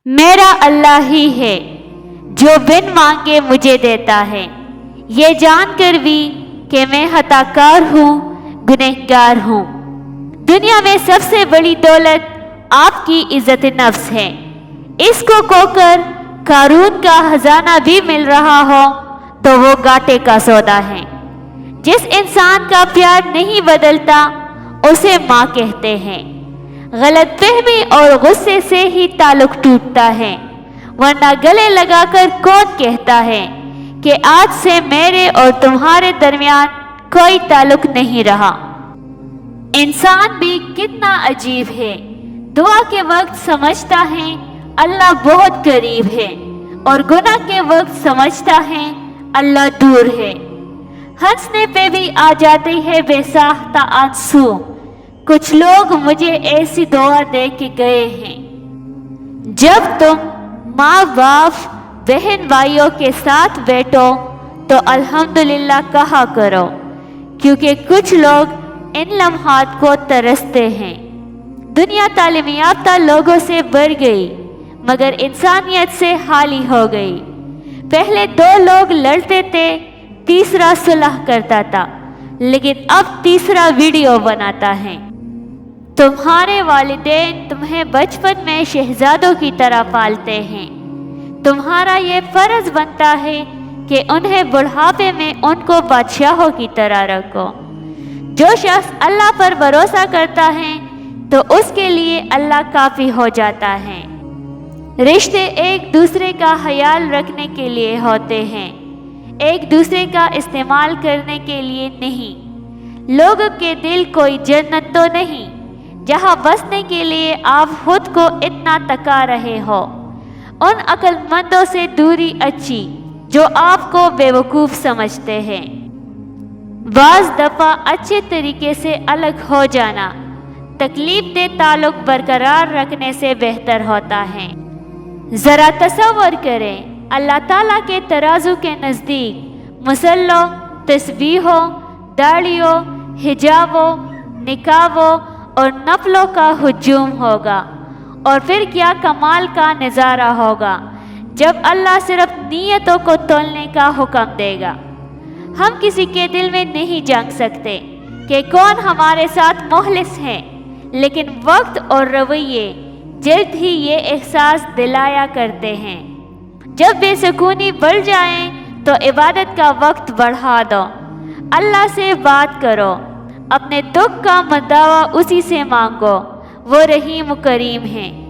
میرا اللہ ہی ہے جو بن مانگے مجھے دیتا ہے، یہ جان کر بھی کہ میں خطا کار ہوں، گنہگار ہوں۔ دنیا میں سب سے بڑی دولت آپ کی عزت نفس ہے۔ اس کو کر قارون کا خزانہ بھی مل رہا ہو تو وہ گھاٹے کا سودا ہے۔ جس انسان کا پیار نہیں بدلتا اسے ماں کہتے ہیں۔ غلط فہمی اور غصے سے ہی تعلق ٹوٹتا ہے، ورنہ گلے لگا کر کون کہتا ہے کہ آج سے میرے اور تمہارے درمیان کوئی تعلق نہیں رہا۔ انسان بھی کتنا عجیب ہے، دعا کے وقت سمجھتا ہے اللہ بہت قریب ہے اور گناہ کے وقت سمجھتا ہے اللہ دور ہے۔ ہنسنے پہ بھی آ جاتے ہیں بے ساختہ آنسو۔ کچھ لوگ مجھے ایسی دعا دے کے گئے ہیں، جب تم ماں باپ بہن بھائیوں کے ساتھ بیٹھو تو الحمدللہ کہا کرو، کیونکہ کچھ لوگ ان لمحات کو ترستے ہیں۔ دنیا تعلیم یافتہ لوگوں سے بڑھ گئی مگر انسانیت سے خالی ہو گئی۔ پہلے دو لوگ لڑتے تھے، تیسرا صلح کرتا تھا، لیکن اب تیسرا ویڈیو بناتا ہے۔ تمہارے والدین تمہیں بچپن میں شہزادوں کی طرح پالتے ہیں، تمہارا یہ فرض بنتا ہے کہ انہیں بڑھاپے میں ان کو بادشاہوں کی طرح رکھو۔ جو شخص اللہ پر بھروسہ کرتا ہے تو اس کے لیے اللہ کافی ہو جاتا ہے۔ رشتے ایک دوسرے کا خیال رکھنے کے لیے ہوتے ہیں، ایک دوسرے کا استعمال کرنے کے لیے نہیں۔ لوگوں کے دل کوئی جنت تو نہیں جہاں بسنے کے لیے آپ خود کو اتنا تکا رہے ہو۔ ان عقل مندوں سے دوری اچھی جو آپ کو بے وقوف سمجھتے ہیں۔ بعض دفعہ اچھے طریقے سے الگ ہو جانا تکلیف دہ تعلق برقرار رکھنے سے بہتر ہوتا ہے۔ ذرا تصور کریں، اللہ تعالیٰ کے ترازو کے نزدیک مصلوں، تسبیحوں، داڑھیوں، حجابوں، نقابوں اور نفلوں کا ہجوم ہوگا، اور پھر کیا کمال کا نظارہ ہوگا جب اللہ صرف نیتوں کو تولنے کا حکم دے گا۔ ہم کسی کے دل میں نہیں جھانک سکتے کہ کون ہمارے ساتھ مخلص ہے، لیکن وقت اور رویے جلد ہی یہ احساس دلایا کرتے ہیں۔ جب بے سکونی بڑھ جائے تو عبادت کا وقت بڑھا دو، اللہ سے بات کرو، اپنے دکھ کا مداوا اسی سے مانگو، وہ رحیم و کریم ہے۔